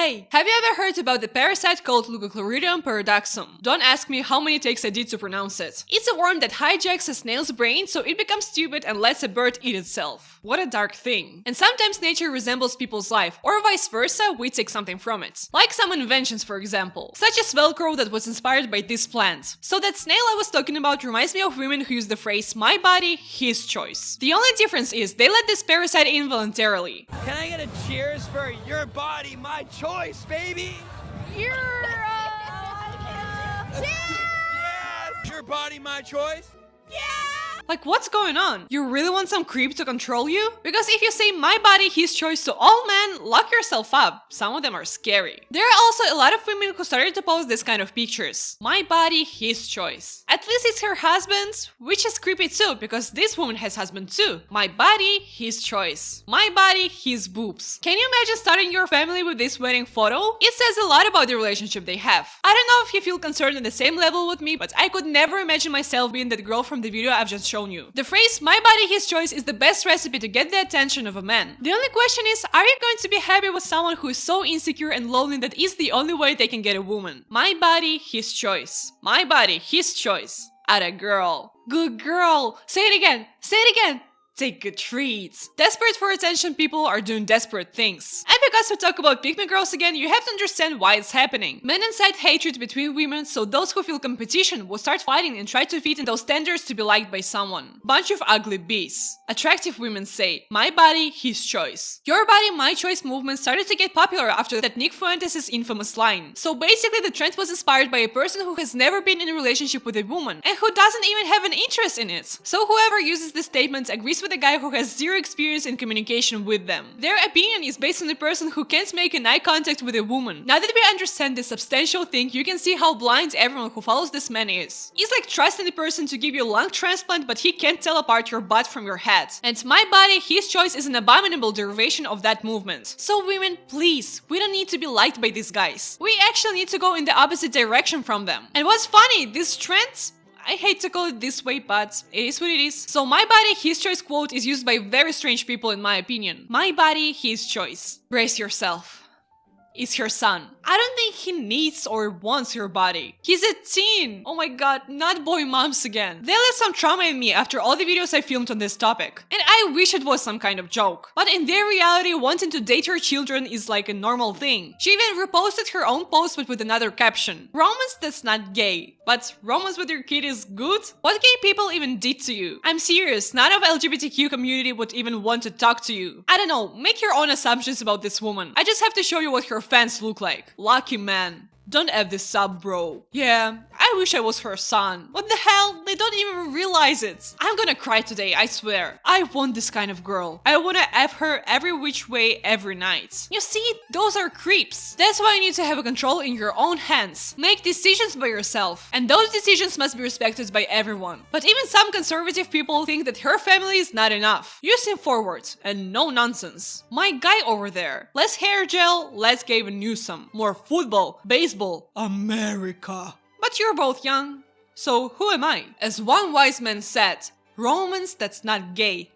Hey, have you ever heard about the parasite called Leucochloridium paradoxum? Don't ask me how many takes I did to pronounce it. It's a worm that hijacks a snail's brain so it becomes stupid and lets a bird eat itself. What a dark thing. And sometimes nature resembles people's life, or vice versa, we take something from it. Like some inventions, for example, such as Velcro that was inspired by this plant. So that snail I was talking about reminds me of women who use the phrase "my body, his choice." The only difference is they let this parasite in voluntarily. Can I get a cheers for your body, my choice, baby? Cheers! Yes! Your body, my choice? Yeah! Like, what's going on? You really want some creep to control you? Because if you say "my body, his choice" to all men, lock yourself up. Some of them are scary. There are also a lot of women who started to post this kind of pictures. My body, his choice. At least it's her husband's, which is creepy too, because this woman has husband too. My body, his choice. My body, his boobs. Can you imagine starting your family with this wedding photo? It says a lot about the relationship they have. I don't know if you feel concerned on the same level with me, but I could never imagine myself being that girl from the video I've just shown you. The phrase "my body, his choice" is the best recipe to get the attention of a man. The only question is, are you going to be happy with someone who is so insecure and lonely that is the only way they can get a woman? My body, his choice. My body, his choice. At a girl. Good girl. Say it again. Say it again. Take a treat. Desperate for attention people are doing desperate things. And because we talk about pick me girls again, you have to understand why it's happening. Men incite hatred between women, so those who feel competition will start fighting and try to fit in those standards to be liked by someone. Bunch of ugly beasts. Attractive women say, "my body, his choice." Your body, my choice movement started to get popular after that Nick Fuentes' infamous line. So basically the trend was inspired by a person who has never been in a relationship with a woman and who doesn't even have an interest in it. So whoever uses this statement agrees with a guy who has zero experience in communication with them. Their opinion is based on a person who can't make an eye contact with a woman. Now that we understand this substantial thing, you can see how blind everyone who follows this man is. It's like trusting a person to give you a lung transplant, but he can't tell apart your butt from your head. And my body, his choice is an abominable derivation of that movement. So women, please, we don't need to be liked by these guys. We actually need to go in the opposite direction from them. And what's funny, this trend, I hate to call it this way, but it is what it is. So "my body, his choice" quote is used by very strange people in my opinion. My body, his choice. Brace yourself. It's her son. I don't think he needs or wants your body. He's a teen. Oh my god, not boy moms again. They left some trauma in me after all the videos I filmed on this topic. And I wish it was some kind of joke. But in their reality, wanting to date her children is like a normal thing. She even reposted her own post but with another caption. Romance that's not gay. But romance with your kid is good? What gay people even did to you? I'm serious, none of LGBTQ community would even want to talk to you. I don't know, make your own assumptions about this woman. I just have to show you what her fans look like. Lucky man. Don't F this up, bro. Yeah, I wish I was her son. What the hell? They don't even realize it. I'm gonna cry today, I swear. I want this kind of girl. I wanna F her every which way, every night. You see, those are creeps. That's why you need to have a control in your own hands. Make decisions by yourself. And those decisions must be respected by everyone. But even some conservative people think that her family is not enough. You seem forward, and no nonsense. My guy over there. Less hair gel, less Gavin Newsom. More football, baseball, America. But you're both young, so who am I? As one wise man said, romance that's not gay.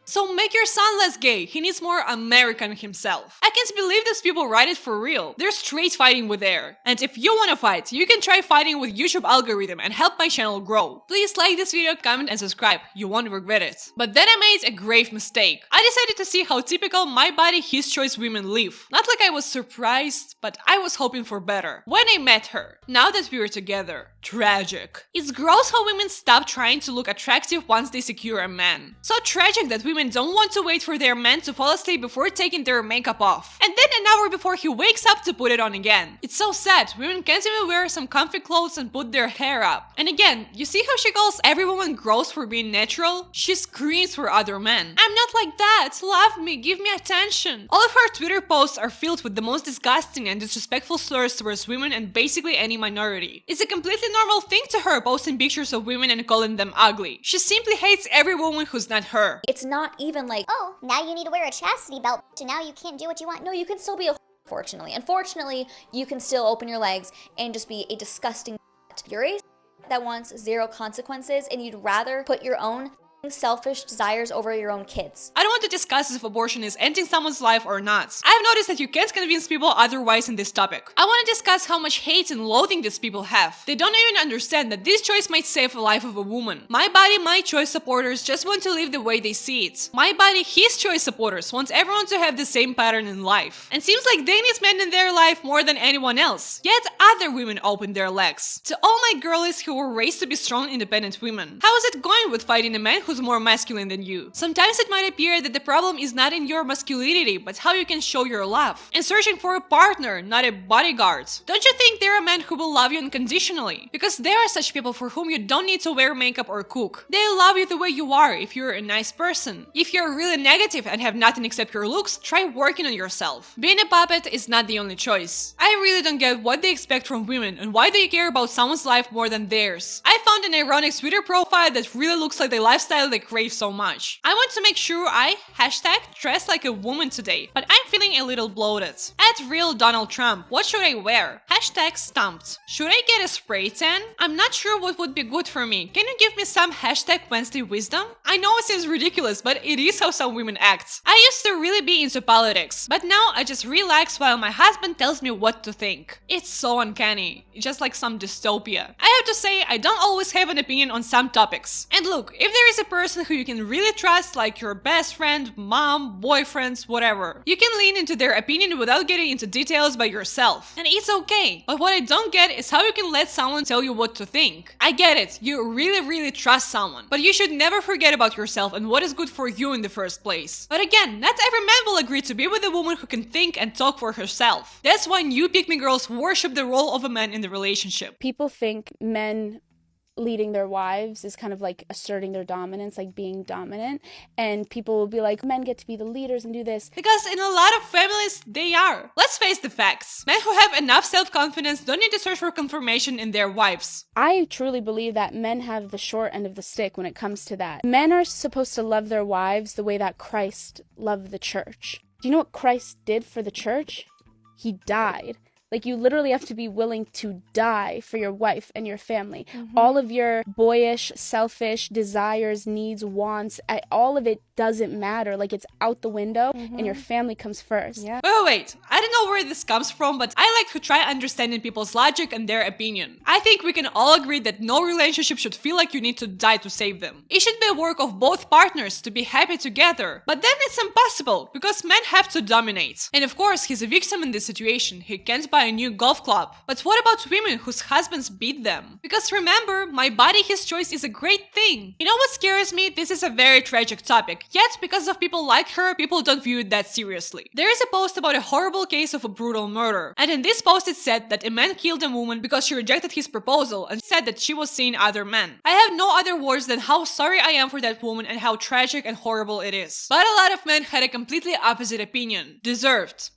So make your son less gay, he needs more American himself. I can't believe these people write it for real. They're straight fighting with air. And if you wanna fight, you can try fighting with YouTube algorithm and help my channel grow. Please like this video, comment and subscribe, you won't regret it. But then I made a grave mistake. I decided to see how typical my body, his choice women live. Not like I was surprised, but I was hoping for better. When I met her, now that we were together, tragic. It's gross how women stop trying to look attractive once they secure a man. So tragic that women don't want to wait for their men to fall asleep before taking their makeup off. And then an hour before he wakes up to put it on again. It's so sad, women can't even wear some comfy clothes and put their hair up. And again, you see how she calls every woman gross for being natural? She screams for other men. I'm not like that, love me, give me attention. All of her Twitter posts are filled with the most disgusting and disrespectful slurs towards women and basically any minority. It's a completely normal thing to her posting pictures of women and calling them ugly. She simply hates every woman who's not her. It's not even like, oh, now you need to wear a chastity belt, so now you can't do what you want. No, you can still be a fortunately. Unfortunately, you can still open your legs and just be a disgusting. You're a that wants zero consequences and you'd rather put your own selfish desires over your own kids. I don't want to discuss if abortion is ending someone's life or not. I've noticed that you can't convince people otherwise in this topic. I want to discuss how much hate and loathing these people have. They don't even understand that this choice might save the life of a woman. My body, my choice supporters just want to live the way they see it. My body, his choice supporters want everyone to have the same pattern in life. And seems like they need men in their life more than anyone else. Yet other women open their legs. To all my girlies who were raised to be strong, independent women. How is it going with fighting a man who's more masculine than you? Sometimes it might appear that the problem is not in your masculinity, but how you can show your love. And searching for a partner, not a bodyguard. Don't you think there are men who will love you unconditionally? Because there are such people for whom you don't need to wear makeup or cook. They love you the way you are if you're a nice person. If you're really negative and have nothing except your looks, try working on yourself. Being a puppet is not the only choice. I really don't get what they expect from women and why they care about someone's life more than theirs. I found an ironic Twitter profile that really looks like the lifestyle they crave so much. I want to make sure I #dress like a woman today, but I'm feeling a little bloated. @real Donald Trump, what should I wear? #stumped. Should I get a spray tan? I'm not sure what would be good for me. Can you give me some #Wednesday wisdom? I know it seems ridiculous, but it is how some women act. I used to really be into politics, but now I just relax while my husband tells me what to think. It's so uncanny. It's just like some dystopia. I have to say, I don't always have an opinion on some topics. And look, if there is a person who you can really trust, like your best friend, mom, boyfriends, whatever, you can lean into their opinion without getting into details by yourself. And it's okay. But what I don't get is how you can let someone tell you what to think. I get it, you really trust someone, but you should never forget about yourself and what is good for you in the first place. But again, not every man will agree to be with a woman who can think and talk for herself. That's why new pick me girls worship the role of a man in the relationship. People think men leading their wives is kind of like asserting their dominance, like being dominant, and people will be like, men get to be the leaders and do this. Because in a lot of families, they are. Let's face the facts. Men who have enough self-confidence don't need to search for confirmation in their wives. I truly believe that men have the short end of the stick when it comes to that. Men are supposed to love their wives the way that Christ loved the church. Do you know what Christ did for the church? He died. Like, you literally have to be willing to die for your wife and your family. All of your boyish, selfish desires, needs, wants, all of it doesn't matter. Like, it's out the window and your family comes first. Yeah. Wait. I don't know where this comes from, but I like to try understanding people's logic and their opinion. I think we can all agree that no relationship should feel like you need to die to save them. It should be a work of both partners to be happy together. But then it's impossible, because men have to dominate. And of course, he's a victim in this situation. He can't buy a new golf club. But what about women whose husbands beat them? Because remember, my body, his choice is a great thing. You know what scares me? This is a very tragic topic. Yet, because of people like her, people don't view it that seriously. There is a post about a horrible case of a brutal murder. And in this post it said that a man killed a woman because she rejected his proposal and said that she was seeing other men. I have no other words than how sorry I am for that woman and how tragic and horrible it is. But a lot of men had a completely opposite opinion. Deserved.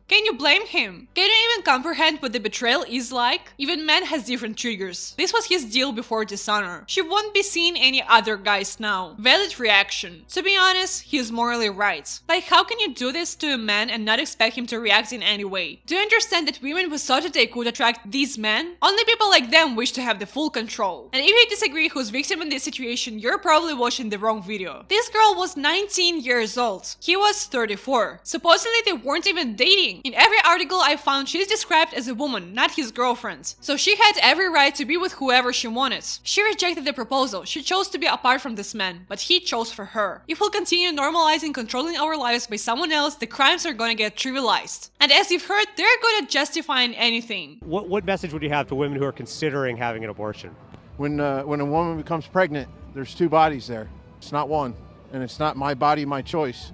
Can you blame him? Can you even comprehend what the betrayal is like? Even man has different triggers. This was his deal before dishonor. She won't be seeing any other guys now. Valid reaction. To be honest, he is morally right. Like, how can you do this to a man and not expect him to react in any way? Do you understand that women who thought that they could attract these men? Only people like them wish to have the full control. And if you disagree who's victim in this situation, you're probably watching the wrong video. This girl was 19 years old. He was 34. Supposedly they weren't even dating. In every article I found, she's described as a woman, not his girlfriend. So she had every right to be with whoever she wanted. She rejected the proposal. She chose to be apart from this man, but he chose for her. If we'll continue normalizing controlling our lives by someone else, the crimes are gonna get trivialized. And as you've heard, they're good at justifying anything. What message would you have to women who are considering having an abortion? When a woman becomes pregnant, there's two bodies there. It's not one, and it's not my body, my choice.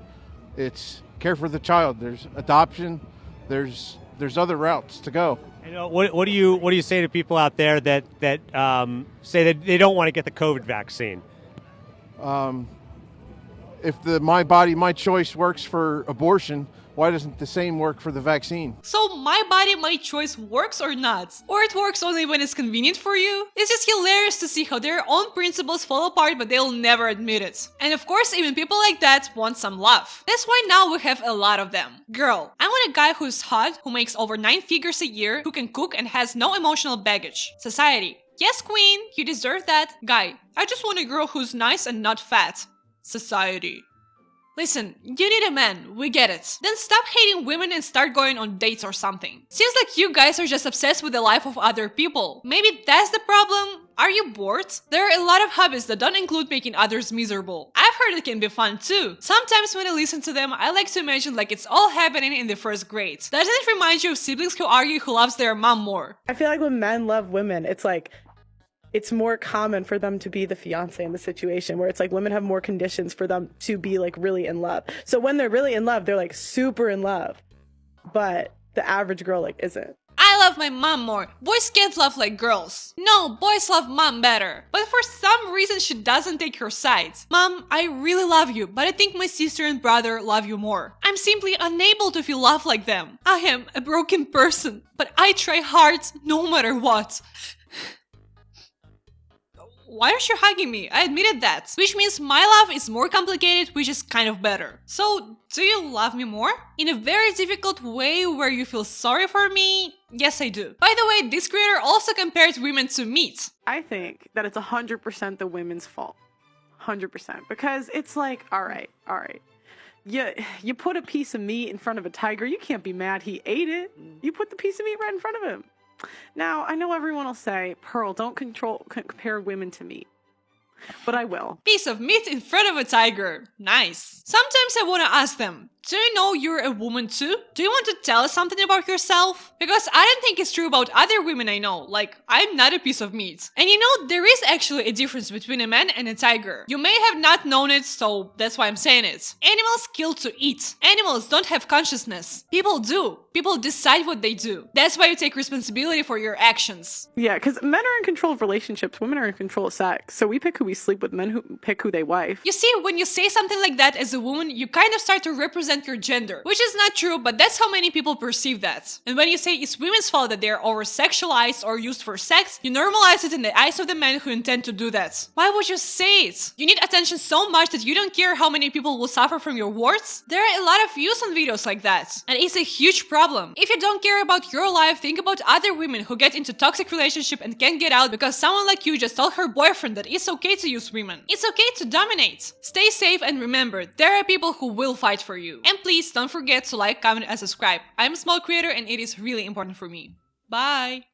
It's care for the child. There's adoption. There's other routes to go. And what do you say to people out there that say that they don't want to get the COVID vaccine? If the my body, my choice works for abortion, why doesn't the same work for the vaccine? So my body, my choice works or not? Or it works only when it's convenient for you? It's just hilarious to see how their own principles fall apart, but they'll never admit it. And of course, even people like that want some love. That's why now we have a lot of them. Girl, I want a guy who's hot, who makes over 9 figures a year, who can cook and has no emotional baggage. Society. Yes, queen, you deserve that. Guy, I just want a girl who's nice and not fat. Society. Listen, you need a man, we get it. Then stop hating women and start going on dates or something. Seems like you guys are just obsessed with the life of other people. Maybe that's the problem? Are you bored? There are a lot of hobbies that don't include making others miserable. I've heard it can be fun too. Sometimes when I listen to them, I like to imagine like it's all happening in the first grade. Doesn't it remind you of siblings who argue who loves their mom more? I feel like when men love women, it's like, it's more common for them to be the fiance in the situation, where it's like women have more conditions for them to be like really in love. So when they're really in love, they're like super in love, but the average girl like isn't. I love my mom more. Boys can't love like girls. No, boys love mom better. But for some reason she doesn't take her side. Mom, I really love you, but I think my sister and brother love you more. I'm simply unable to feel love like them. I am a broken person, but I try hard no matter what. Why aren't you hugging me? I admitted that. Which means my love is more complicated, which is kind of better. So, do you love me more? In a very difficult way where you feel sorry for me? Yes, I do. By the way, this creator also compares women to meat. I think that it's 100% the women's fault. 100%. Because it's like, all right. You put a piece of meat in front of a tiger, you can't be mad he ate it. You put the piece of meat right in front of him. Now, I know everyone will say, Pearl, don't compare women to meat. But I will. Piece of meat in front of a tiger. Nice. Sometimes I want to ask them, do you know you're a woman too? Do you want to tell us something about yourself? Because I don't think it's true about other women I know. Like, I'm not a piece of meat. And you know, there is actually a difference between a man and a tiger. You may have not known it, so that's why I'm saying it. Animals kill to eat. Animals don't have consciousness. People do. People decide what they do. That's why you take responsibility for your actions. Yeah, because men are in control of relationships, women are in control of sex. So we pick who we sleep with, men who pick who they wife. You see, when you say something like that as a woman, you kind of start to represent your gender, which is not true, but that's how many people perceive that. And when you say it's women's fault that they're over-sexualized or used for sex, you normalize it in the eyes of the men who intend to do that. Why would you say it? You need attention so much that you don't care how many people will suffer from your words? There are a lot of views on videos like that, and it's a huge problem. If you don't care about your life, think about other women who get into toxic relationship and can't get out because someone like you just told her boyfriend that it's okay to use women. It's okay to dominate. Stay safe and remember, there are people who will fight for you. And please don't forget to like, comment and subscribe. I'm a small creator and it is really important for me. Bye!